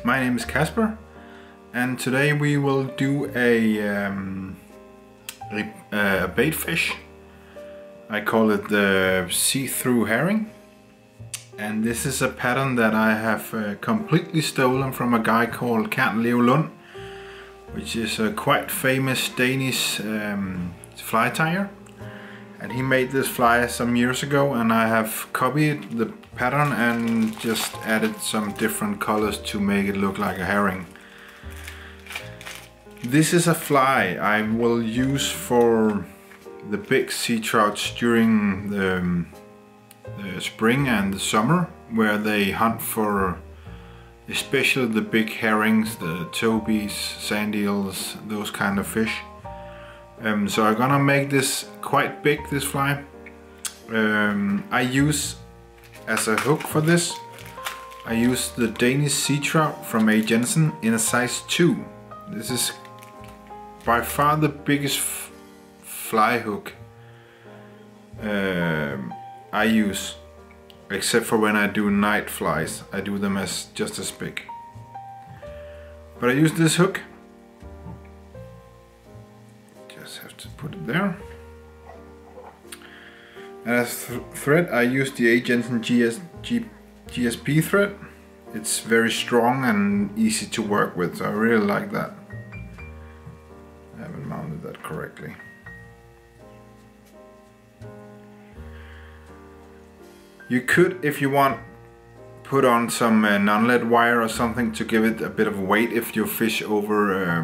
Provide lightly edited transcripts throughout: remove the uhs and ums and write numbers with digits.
My name is Kasper, and today we will do a bait fish. I call it the See Thru herring, and this is a pattern that I have completely stolen from a guy called Kern Leo Lund, which is a quite famous Danish fly tyer. And he made this fly some years ago, and I have copied the pattern and just added some different colors to make it look like a herring. This is a fly I will use for the big sea trouts during the spring and the summer, where they hunt for especially the big herrings, the tobies, sand eels, those kind of fish. So I'm gonna make this quite big, this fly. I use as a hook for this, I use the Danish Seatrout from A. Jensen in a size 2. This is by far the biggest fly hook I use, except for when I do night flies. I do them as just as big. But I use this hook. Just have to put it there. And as thread, I use the A. Jensen GSP thread. It's very strong and easy to work with, so I really like that. I haven't mounted that correctly. You could, if you want, put on some non-lead wire or something to give it a bit of weight if you fish over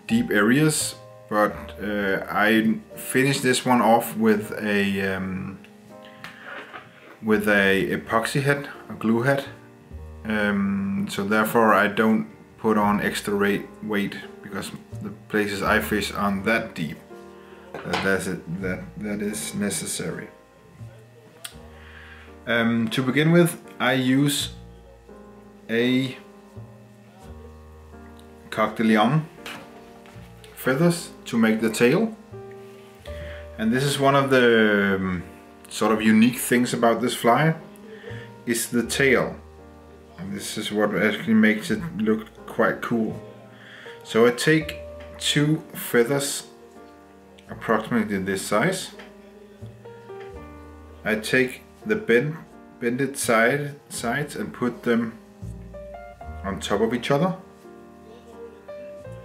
deep areas. But I finished this one off with a epoxy head, a glue head. So therefore I don't put on extra weight because the places I fish aren't that deep. That is necessary. To begin with, I use a coq de lion feathers to make the tail, and this is one of the sort of unique things about this fly, is the tail, and this is what actually makes it look quite cool. So I take 2 feathers approximately this size. I take the bended sides and put them on top of each other,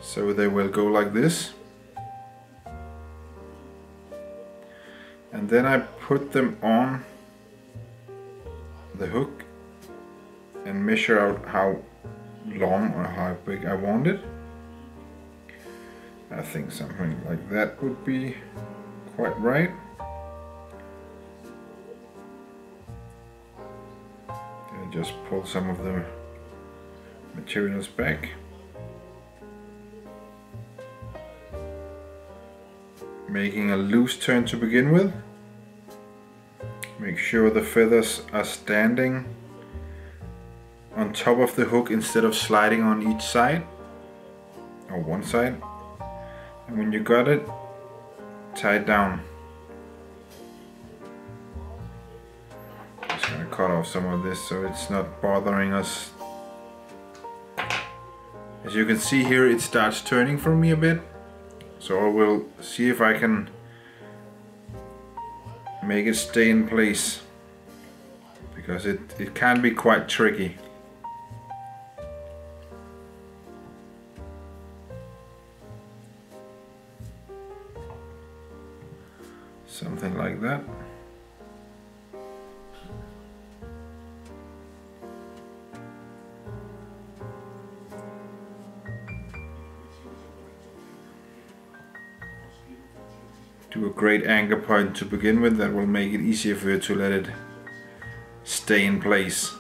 so they will go like this. And then I put them on the hook and measure out how long or how big I want it. I think something like that would be quite right. And just pull some of the materials back. Making a loose turn to begin with. Make sure the feathers are standing on top of the hook instead of sliding on each side or one side. And when you got it, tie it down. Just gonna cut off some of this so it's not bothering us. As you can see here, it starts turning for me a bit. So I will see if I can make it stay in place, because it can be quite tricky. Something like that. Do a great anchor point to begin with, that will make it easier for you to let it stay in place.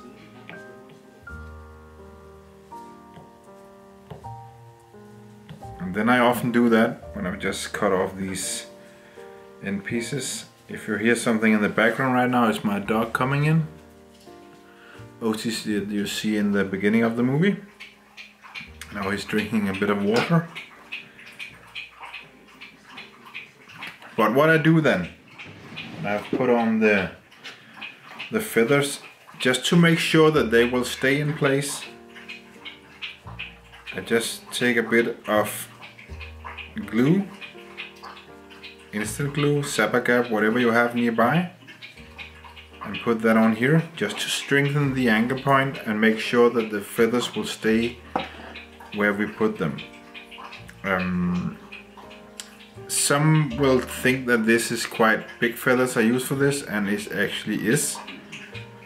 And then I often do that when I just cut off these end pieces. If you hear something in the background right now, it's my dog coming in. Otis that you see in the beginning of the movie. Now he's drinking a bit of water. But what I do then, I've put on the feathers just to make sure that they will stay in place. I just take a bit of glue, instant glue, Sapagap, whatever you have nearby, and put that on here just to strengthen the anchor point and make sure that the feathers will stay where we put them. Some will think that this is quite big feathers I use for this, and it actually is.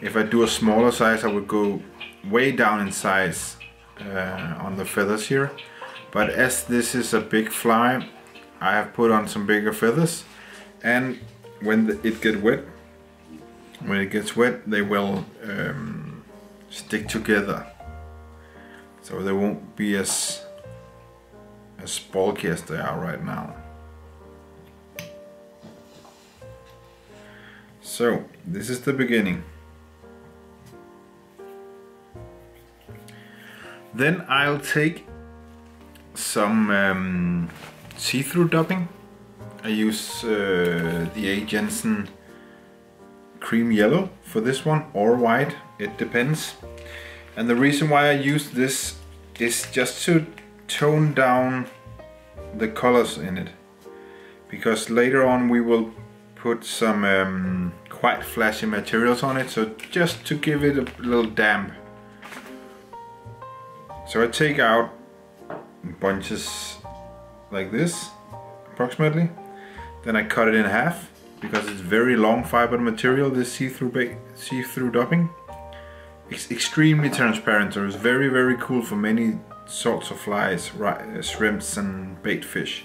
If I do a smaller size, I would go way down in size on the feathers here. But as this is a big fly, I have put on some bigger feathers, and when it gets wet, they will stick together, so they won't be as bulky as they are right now. So this is the beginning. Then I'll take some see-through dubbing. I use the A. Jensen cream yellow for this one, or white, it depends. And the reason why I use this is just to tone down the colors in it, because later on we will put some quite flashy materials on it, so just to give it a little damp. So I take out bunches like this approximately, then I cut it in half, because it's very long fibered material, this see-through dubbing. It's extremely transparent, so it's very, very cool for many sorts of flies, shrimps and baitfish.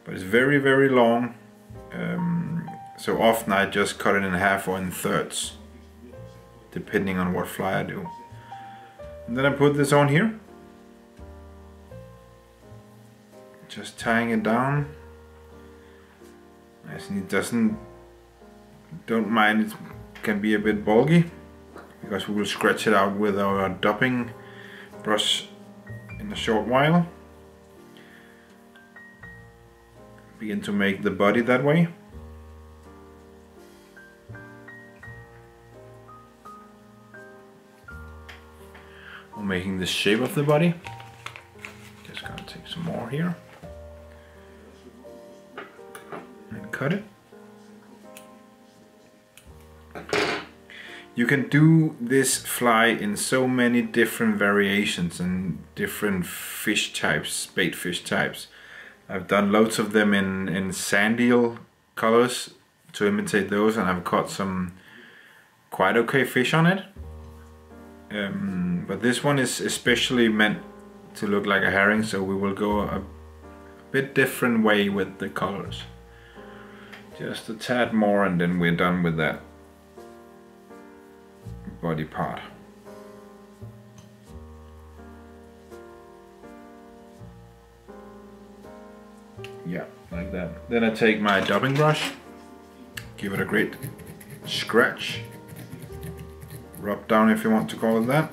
But it's very, very long, so often I just cut it in half or in thirds, depending on what fly I do. And then I put this on here, just tying it down. Nice, and it don't mind, it can be a bit bulky, because we will scratch it out with our dubbing brush in a short while. Begin to make the body that way. I'm making the shape of the body. Just gonna take some more here and cut it. You can do this fly in so many different variations and different fish types, bait fish types. I've done loads of them in sand eel colors to imitate those, and I've caught some quite okay fish on it. But this one is especially meant to look like a herring, so we will go a bit different way with the colors. Just a tad more, and then we're done with that body part. Yeah, like that. Then I take my dubbing brush, give it a great scratch, rub down if you want to call it that.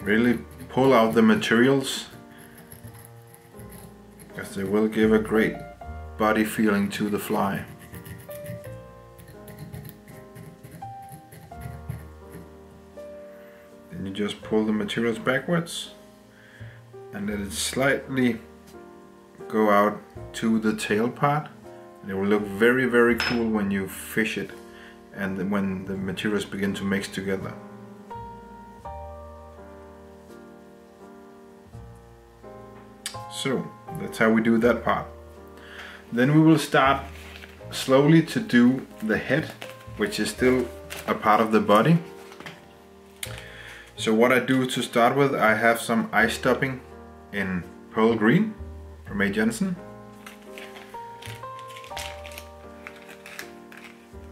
Really pull out the materials, because they will give a great body feeling to the fly. Then you just pull the materials backwards and let it slightly go out to the tail part, and it will look very, very cool when you fish it and when the materials begin to mix together. So that's how we do that part. Then we will start slowly to do the head, which is still a part of the body. So what I do to start with, I have some ice dubbing in pearl green from A. Jensen.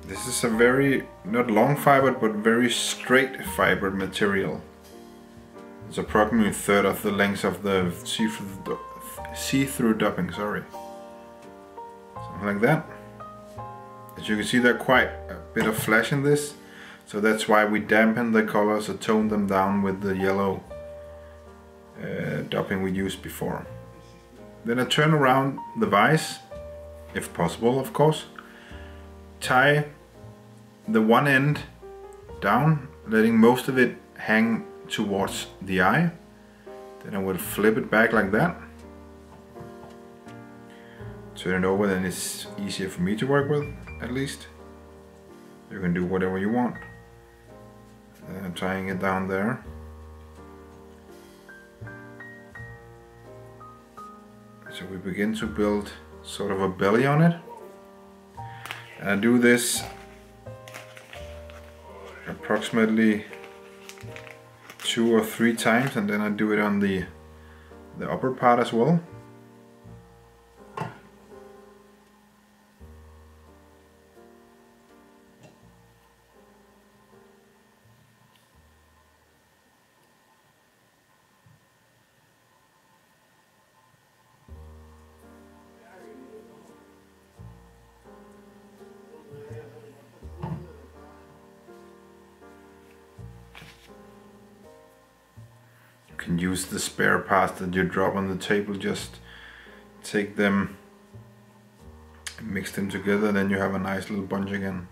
This is a very, not long fibered, but very straight fibered material. It's approximately a third of the length of the see-through dubbing, sorry. Something like that. As you can see, there's quite a bit of flash in this, so that's why we dampen the colors or tone them down with the yellow dubbing we used before. Then I turn around the vise, if possible of course, tie the one end down, letting most of it hang towards the eye. Then I will flip it back like that. Turn it over, then it's easier for me to work with, at least. You can do whatever you want. Then I'm tying it down there. So we begin to build sort of a belly on it. And I do this approximately 2 or 3 times, and then I do it on the upper part as well. You can use the spare parts that you drop on the table, just take them and mix them together, then you have a nice little bunch again.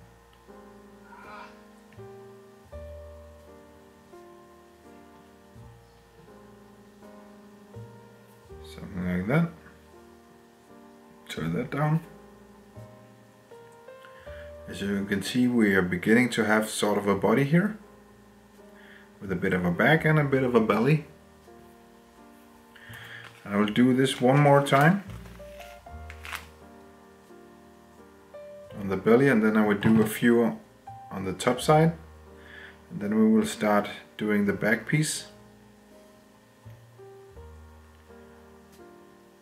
Something like that. Turn that down. As you can see, we are beginning to have sort of a body here, with a bit of a back and a bit of a belly. I will do this one more time on the belly, and then I will do a few on the top side, and then we will start doing the back piece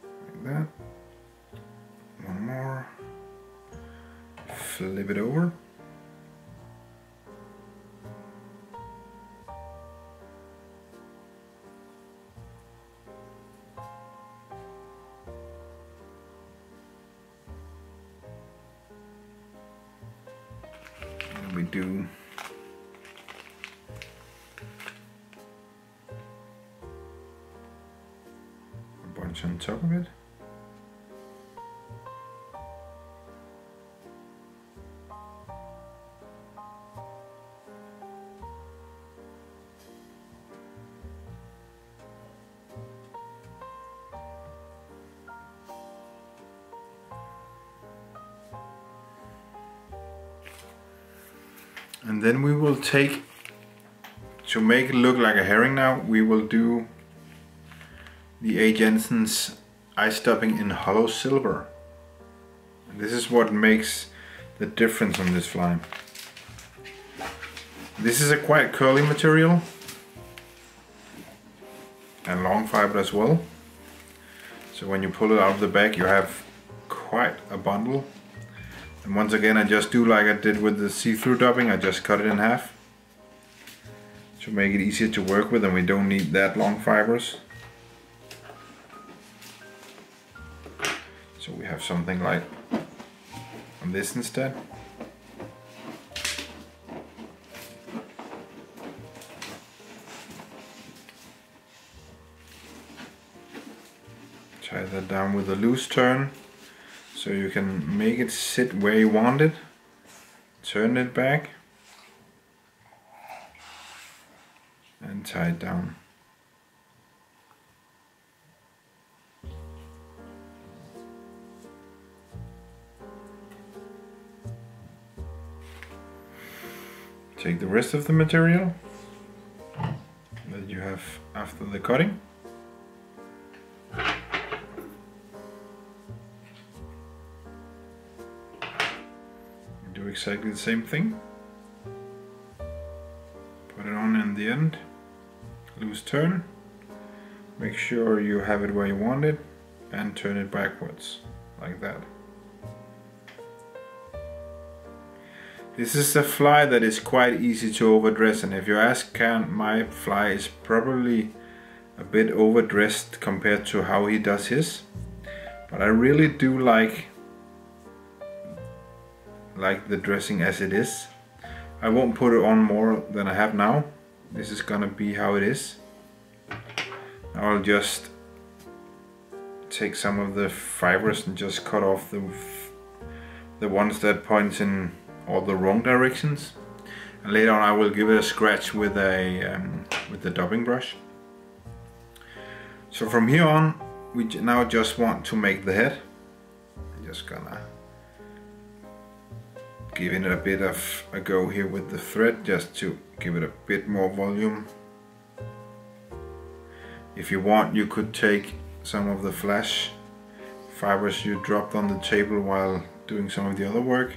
like that. One more, flip it over. We do a bunch on top of it. And then we will take, to make it look like a herring now, we will do the A. Jensen's eye stopping in hollow silver. And this is what makes the difference on this fly. This is a quite curly material and long fiber as well. So when you pull it out of the bag, you have quite a bundle. And once again, I just do like I did with the see-through dubbing. I just cut it in half to make it easier to work with, and we don't need that long fibers. So we have something like this instead. Tie that down with a loose turn, so you can make it sit where you want it. Turn it back and tie it down. Take the rest of the material that you have after the cutting. Do exactly the same thing. Put it on in the end. Loose turn. Make sure you have it where you want it and turn it backwards like that. This is a fly that is quite easy to overdress, and if you ask Kern, my fly is probably a bit overdressed compared to how he does his. But I really do like the dressing as it is. I won't put it on more than I have now. This is gonna be how it is. I'll just take some of the fibers and just cut off the the ones that point in all the wrong directions. And later on I will give it a scratch with the dubbing brush. So from here on we now just want to make the head. I'm just gonna give it a bit of a go here with the thread just to give it a bit more volume. If you want, you could take some of the flash fibers you dropped on the table while doing some of the other work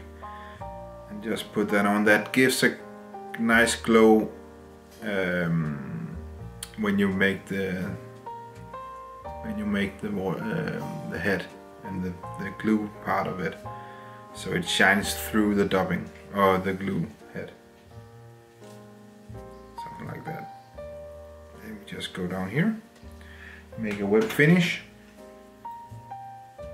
and just put that on. That gives a nice glow when you make the head and the glue part of it, so it shines through the dubbing or the glue head, something like that. And we just go down here, make a whip finish. 1,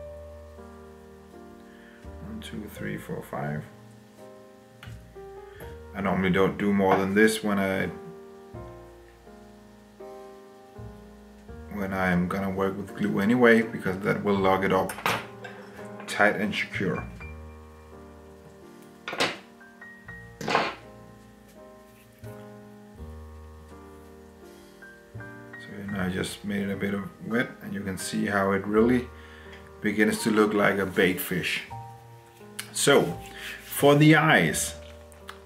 2, 3, 4, 5. I normally don't do more than this when I'm gonna work with glue anyway, because that will lock it up tight and secure. So now I just made it a bit of wet, and you can see how it really begins to look like a bait fish. So for the eyes,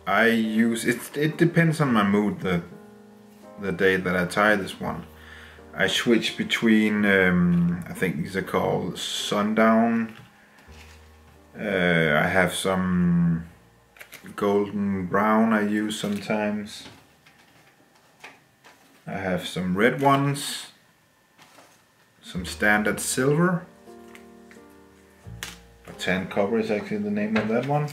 I use it depends on my mood the day that I tie this one. I switch between I think these are called sundown. I have some golden brown I use sometimes. I have some red ones, some standard silver. Tan copper is actually the name of that one.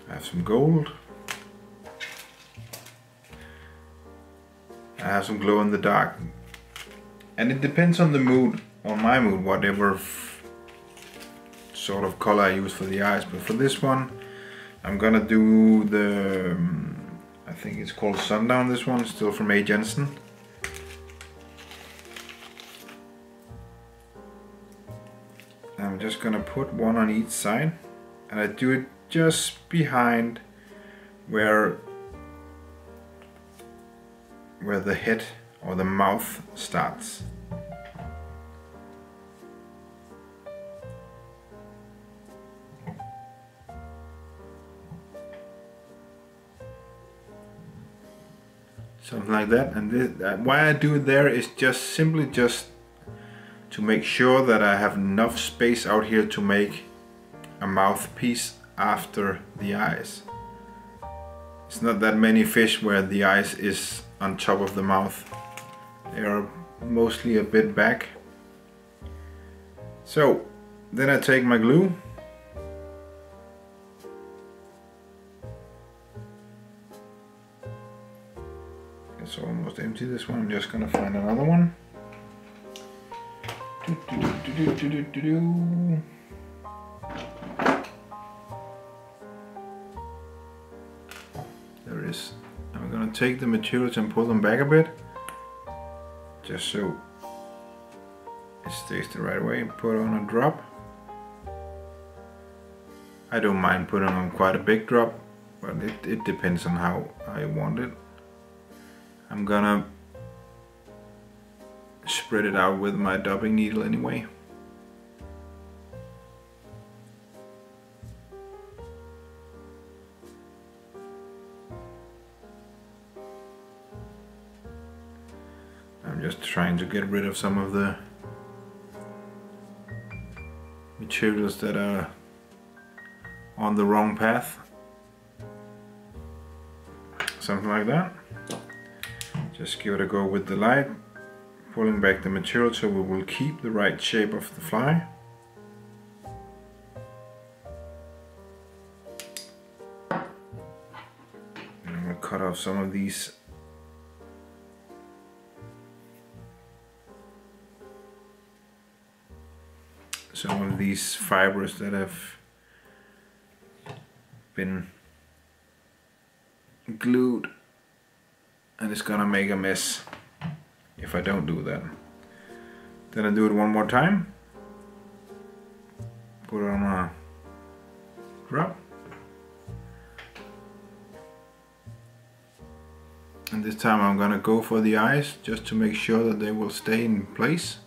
I have some gold. I have some glow in the dark. And it depends on the mood, on my mood, whatever sort of color I use for the eyes. But for this one, I'm gonna do the, I think it's called Sundown, this one, still from A. Jensen. I'm just gonna put one on each side, and I do it just behind where the head or the mouth starts. Something like that. And this, why I do it there is just simply to make sure that I have enough space out here to make a mouthpiece after the eyes. It's not that many fish where the eyes is on top of the mouth. They are mostly a bit back. So then I take my glue. It's almost empty, this one. I'm just gonna find another one. There it is. And we're gonna take the materials and pull them back a bit, just so it stays the right way. Put on a drop. I don't mind putting on quite a big drop, but it depends on how I want it. I'm gonna spread it out with my dubbing needle anyway. I'm just trying to get rid of some of the materials that are on the wrong path. Something like that. Just give it a go with the light, pulling back the material so we will keep the right shape of the fly. And I'm going to cut off some of these fibers that have been glued, and it's gonna make a mess if I don't do that. Then I do it one more time, put on a drop. And this time I'm gonna go for the eyes just to make sure that they will stay in place.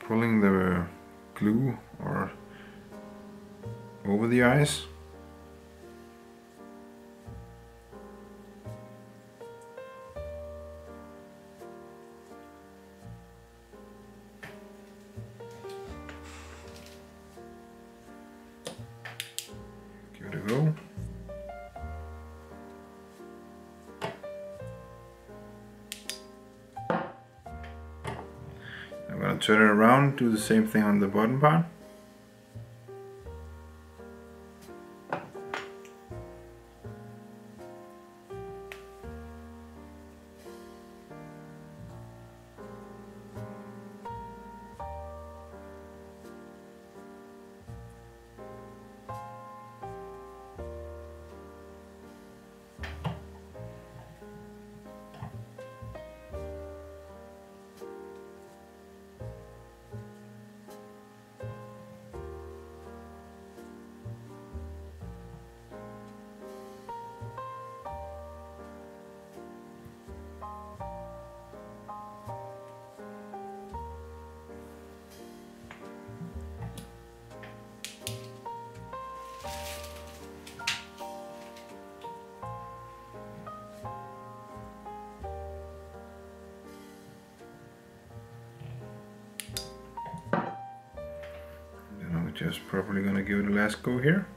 Pulling the glue or over the eyes. Give it a go. I'm going to turn it around, do the same thing on the bottom part. Just probably gonna give it a last go here.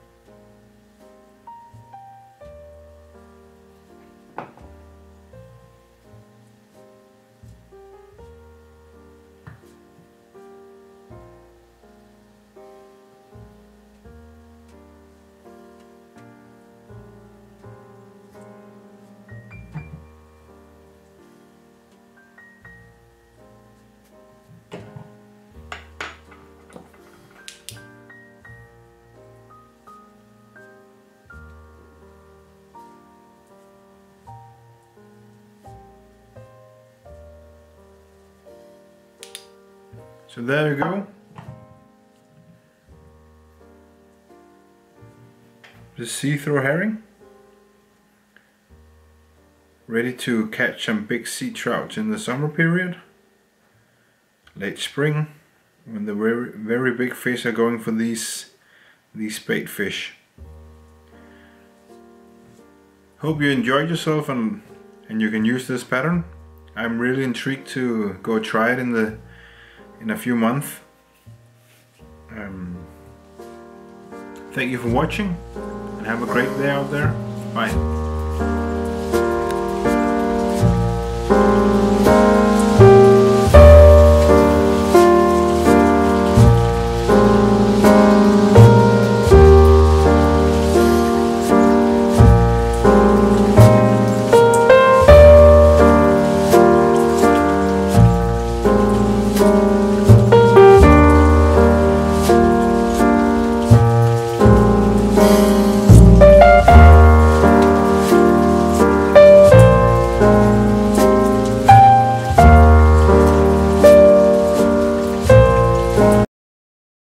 So there you go. The see-through herring. Ready to catch some big sea trouts in the summer period. Late spring, when the very big fish are going for these bait fish. Hope you enjoyed yourself and you can use this pattern. I'm really intrigued to go try it in a few months. Thank you for watching and have a great day out there. Bye.